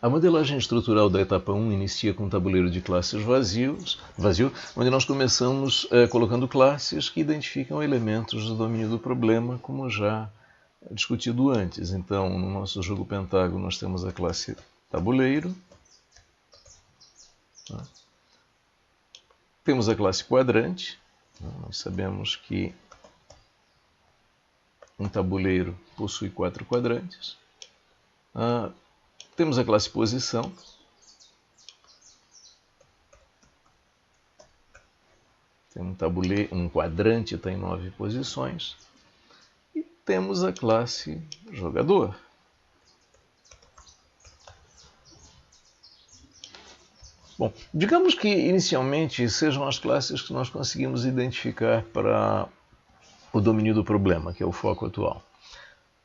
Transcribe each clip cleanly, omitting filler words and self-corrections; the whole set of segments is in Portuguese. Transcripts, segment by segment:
A modelagem estrutural da etapa 1 inicia com um tabuleiro de classes vazio, onde nós começamos colocando classes que identificam elementos do domínio do problema, como já discutido antes. Então, no nosso jogo pentágono, nós temos a classe tabuleiro, temos a classe quadrante. Nós sabemos que um tabuleiro possui 4 quadrantes. Temos a classe posição. Tem um quadrante tem 9 posições. E temos a classe jogador. Bom, digamos que inicialmente sejam as classes que nós conseguimos identificar para o domínio do problema, que é o foco atual.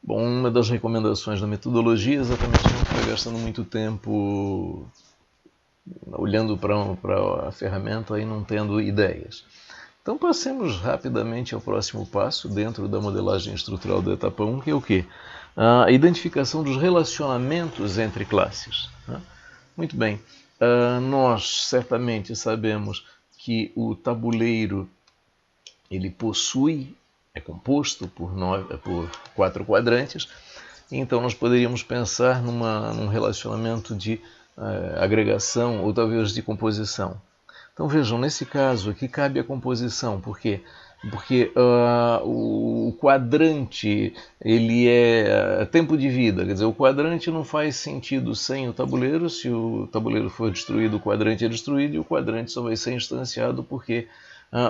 Bom, uma das recomendações da metodologia é exatamente não ficar gastando muito tempo olhando para a ferramenta e não tendo ideias. Então passemos rapidamente ao próximo passo dentro da modelagem estrutural da etapa 1, que é o quê? A identificação dos relacionamentos entre classes. Muito bem, nós certamente sabemos que o tabuleiro ele é composto por 4 quadrantes, então nós poderíamos pensar num relacionamento de agregação ou talvez de composição. Então vejam, nesse caso aqui cabe a composição, por quê? Porque o quadrante ele é tempo de vida, quer dizer, o quadrante não faz sentido sem o tabuleiro. Se o tabuleiro for destruído, o quadrante é destruído, e o quadrante só vai ser instanciado porque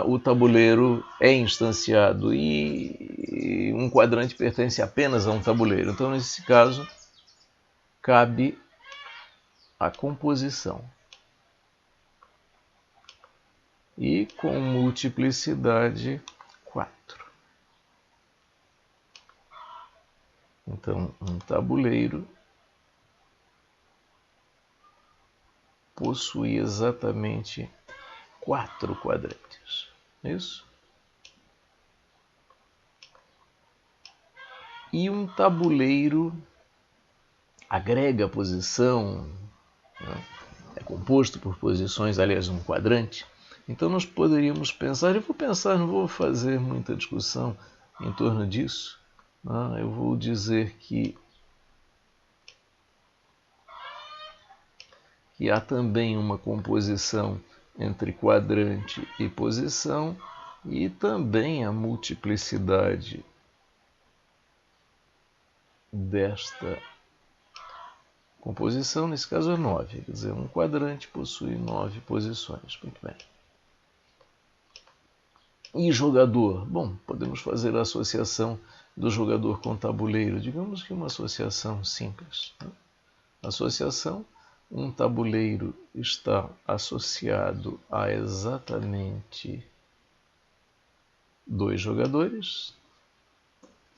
o tabuleiro é instanciado, e um quadrante pertence apenas a um tabuleiro. Então, nesse caso, cabe a composição. E com multiplicidade 4. Então, um tabuleiro possui exatamente 4 quadrantes. Isso? E um tabuleiro agrega posição, é composto por posições, aliás, um quadrante. Então nós poderíamos pensar, não vou fazer muita discussão em torno disso. Eu vou dizer que há também uma composição entre quadrante e posição, e também a multiplicidade desta composição, nesse caso é 9, quer dizer, um quadrante possui 9 posições. Muito bem. E jogador? Bom, podemos fazer a associação do jogador com o tabuleiro. Digamos que uma associação simples. Associação, um tabuleiro está associado a exatamente 2 jogadores,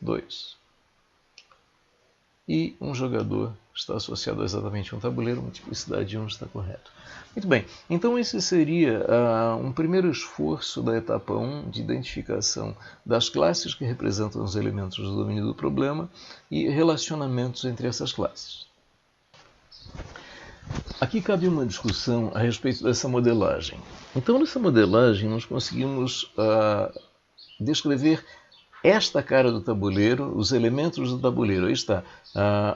2. E um jogador está associado a exatamente um tabuleiro, multiplicidade de 1 está correto. Muito bem, então esse seria um primeiro esforço da etapa 1 de identificação das classes que representam os elementos do domínio do problema e relacionamentos entre essas classes. Aqui cabe uma discussão a respeito dessa modelagem. Então, nessa modelagem, nós conseguimos descrever esta cara do tabuleiro, os elementos do tabuleiro. Aí está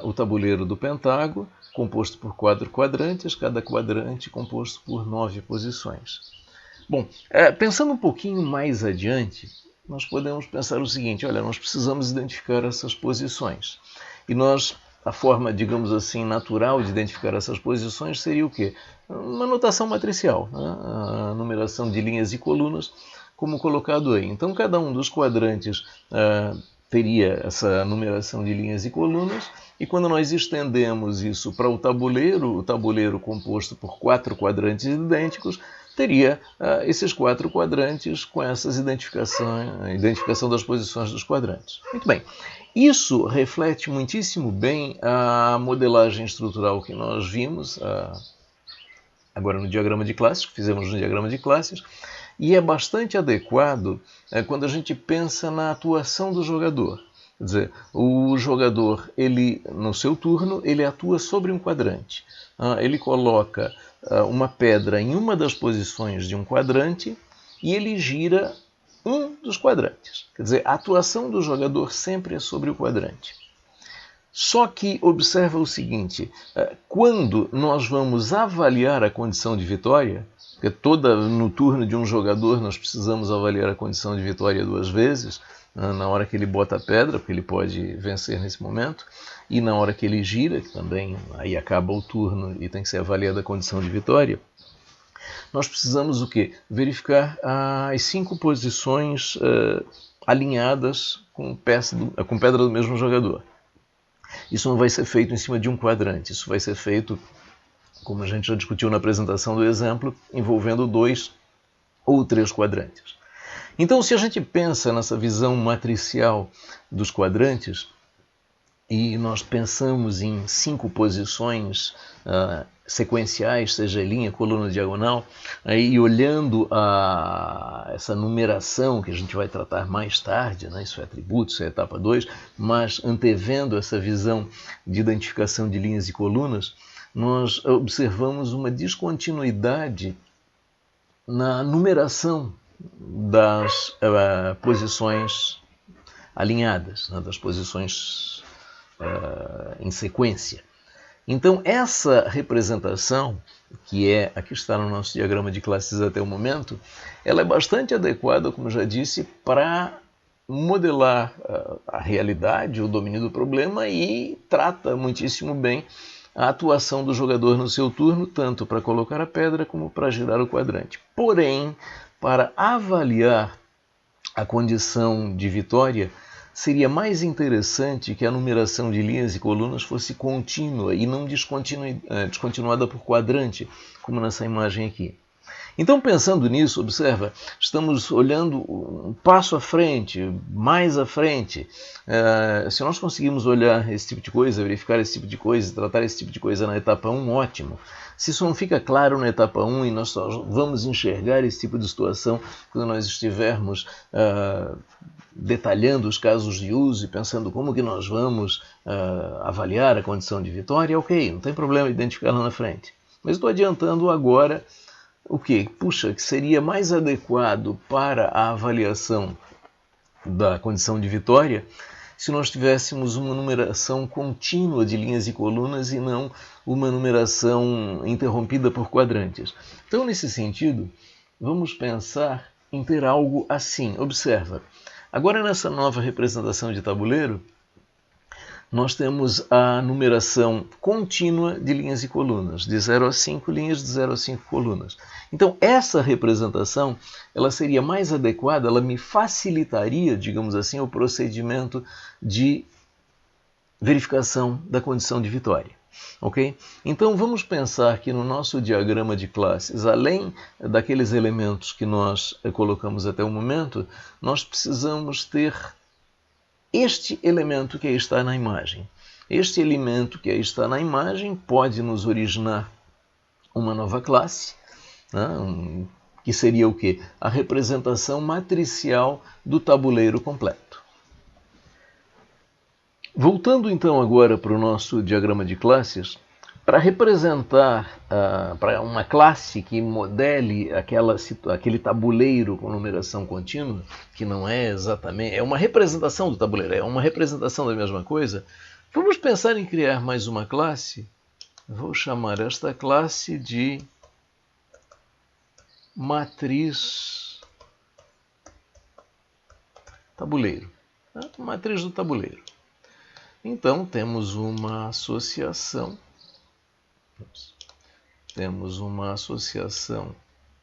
o tabuleiro do pentágono, composto por 4 quadrantes, cada quadrante composto por 9 posições. Bom, pensando um pouquinho mais adiante, nós podemos pensar o seguinte: olha, nós precisamos identificar essas posições. E a forma, digamos assim, natural de identificar essas posições seria o quê? Uma notação matricial, a numeração de linhas e colunas, como colocado aí. Então, cada um dos quadrantes teria essa numeração de linhas e colunas, e quando nós estendemos isso para o tabuleiro composto por 4 quadrantes idênticos, teria esses 4 quadrantes com essas identificação das posições dos quadrantes. Muito bem. Isso reflete muitíssimo bem a modelagem estrutural que nós vimos agora no diagrama de classes, que fizemos no diagrama de classes, e é bastante adequado quando a gente pensa na atuação do jogador. Quer dizer, o jogador, no seu turno, ele atua sobre um quadrante. ele coloca uma pedra em uma das posições de um quadrante e ele gira um dos quadrantes. Quer dizer, a atuação do jogador sempre é sobre o quadrante. Só que observa o seguinte, quando nós vamos avaliar a condição de vitória, porque no turno de um jogador nós precisamos avaliar a condição de vitória 2 vezes, na hora que ele bota a pedra, porque ele pode vencer nesse momento, e na hora que ele gira, que também aí acaba o turno e tem que ser avaliada a condição de vitória, nós precisamos o quê? Verificar as 5 posições alinhadas com pedra do mesmo jogador. Isso não vai ser feito em cima de um quadrante, isso vai ser feito, como a gente já discutiu na apresentação do exemplo, envolvendo 2 ou 3 quadrantes. Então, se a gente pensa nessa visão matricial dos quadrantes, e nós pensamos em 5 posições sequenciais, seja linha, coluna, diagonal, e olhando essa numeração que a gente vai tratar mais tarde, né? Isso é atributo, isso é etapa 2, mas antevendo essa visão de identificação de linhas e colunas, nós observamos uma descontinuidade na numeração das posições alinhadas, né? Das posições em sequência. Então, essa representação, que é a que está no nosso diagrama de classes até o momento, ela é bastante adequada, como já disse, para modelar a realidade, o domínio do problema, e trata muitíssimo bem a atuação do jogador no seu turno, tanto para colocar a pedra como para girar o quadrante. Porém, para avaliar a condição de vitória, seria mais interessante que a numeração de linhas e colunas fosse contínua e não descontinuada por quadrante, como nessa imagem aqui. Então, pensando nisso, observa, estamos olhando um passo à frente, mais à frente. Se nós conseguimos olhar esse tipo de coisa, verificar esse tipo de coisa, tratar esse tipo de coisa na etapa 1, ótimo. Se isso não fica claro na etapa 1 e nós só vamos enxergar esse tipo de situação quando nós estivermos detalhando os casos de uso e pensando como que nós vamos avaliar a condição de vitória, ok, não tem problema identificar lá na frente. Mas estou adiantando agora o quê? Puxa, que seria mais adequado para a avaliação da condição de vitória se nós tivéssemos uma numeração contínua de linhas e colunas e não uma numeração interrompida por quadrantes. Então, nesse sentido, vamos pensar em ter algo assim. Observa, agora nessa nova representação de tabuleiro, nós temos a numeração contínua de linhas e colunas, de 0 a 5 linhas, de 0 a 5 colunas. Então, essa representação, ela seria mais adequada, ela me facilitaria, digamos assim, o procedimento de verificação da condição de vitória. Ok? Então, vamos pensar que no nosso diagrama de classes, além daqueles elementos que nós colocamos até o momento, nós precisamos ter este elemento que aí está na imagem. Este elemento que aí está na imagem pode nos originar uma nova classe, né? Que seria o quê? A representação matricial do tabuleiro completo. Voltando então agora para o nosso diagrama de classes, para representar para uma classe que modele aquele tabuleiro com numeração contínua, que não é exatamente, é uma representação do tabuleiro, é uma representação da mesma coisa, vamos pensar em criar mais uma classe. Vou chamar esta classe de matriz tabuleiro. Matriz do tabuleiro. Então, temos uma associação. Temos uma associação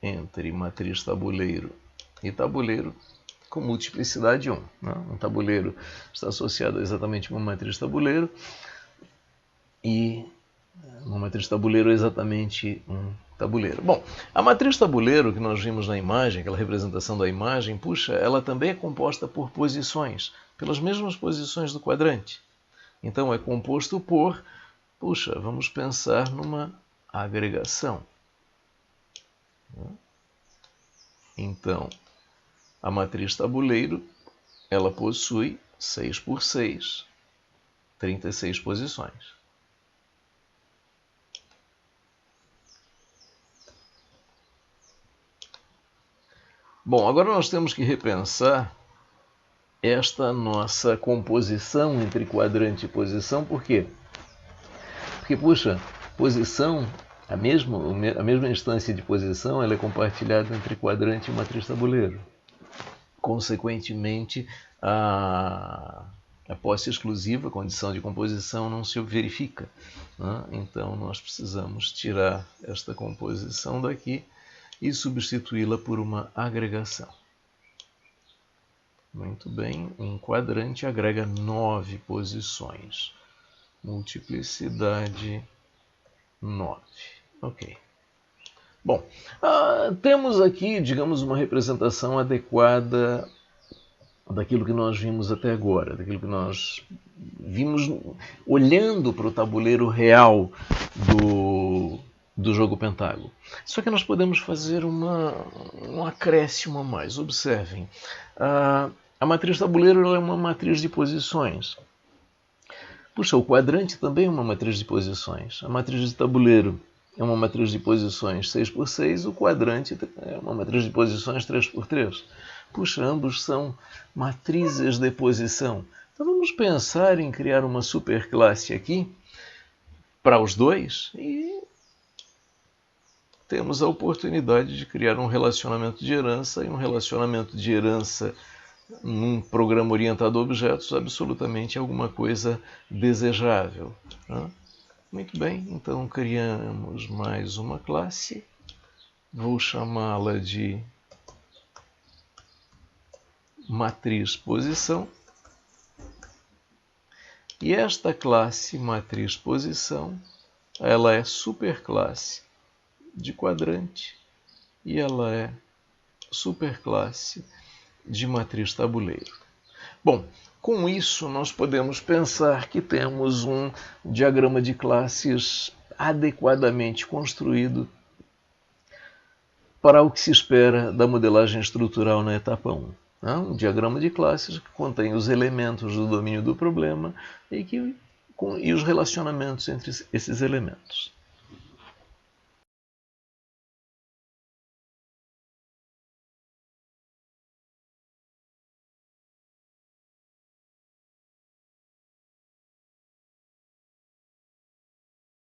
entre matriz tabuleiro e tabuleiro com multiplicidade 1. Né? Um tabuleiro está associado exatamente a uma matriz tabuleiro e uma matriz tabuleiro é exatamente um tabuleiro. Bom, a matriz tabuleiro que nós vimos na imagem, aquela representação da imagem, puxa, ela também é composta por posições, pelas mesmas posições do quadrante. Então é composto por, puxa, vamos pensar numa agregação. Então, a matriz tabuleiro, ela possui 6 por 6, 36 posições. Bom, agora nós temos que repensar esta nossa composição entre quadrante e posição. Por quê? Porque, puxa, posição, a mesma instância de posição, ela é compartilhada entre quadrante e matriz tabuleiro. Consequentemente, a posse exclusiva, a condição de composição, não se verifica, né? Então, nós precisamos tirar esta composição daqui e substituí-la por uma agregação. Muito bem, um quadrante agrega 9 posições. Multiplicidade 9. Ok. Bom, temos aqui, digamos, uma representação adequada daquilo que nós vimos até agora, daquilo que nós vimos olhando para o tabuleiro real do jogo Pentágono. Só que nós podemos fazer um acréscimo a mais. Observem, a matriz tabuleiro é uma matriz de posições. Puxa, o quadrante também é uma matriz de posições. A matriz de tabuleiro é uma matriz de posições 6x6, o quadrante é uma matriz de posições 3x3. Puxa, ambos são matrizes de posição. Então vamos pensar em criar uma superclasse aqui para os dois e temos a oportunidade de criar um relacionamento de herança, e um relacionamento de herança num programa orientado a objetos absolutamente alguma coisa desejável, né? Muito bem, então criamos mais uma classe, vou chamá-la de matriz posição, e esta classe matriz posição, ela é superclasse de quadrante e ela é superclasse de matriz tabuleiro. Bom, com isso nós podemos pensar que temos um diagrama de classes adequadamente construído para o que se espera da modelagem estrutural na etapa 1. Um diagrama de classes que contém os elementos do domínio do problema e os relacionamentos entre esses elementos.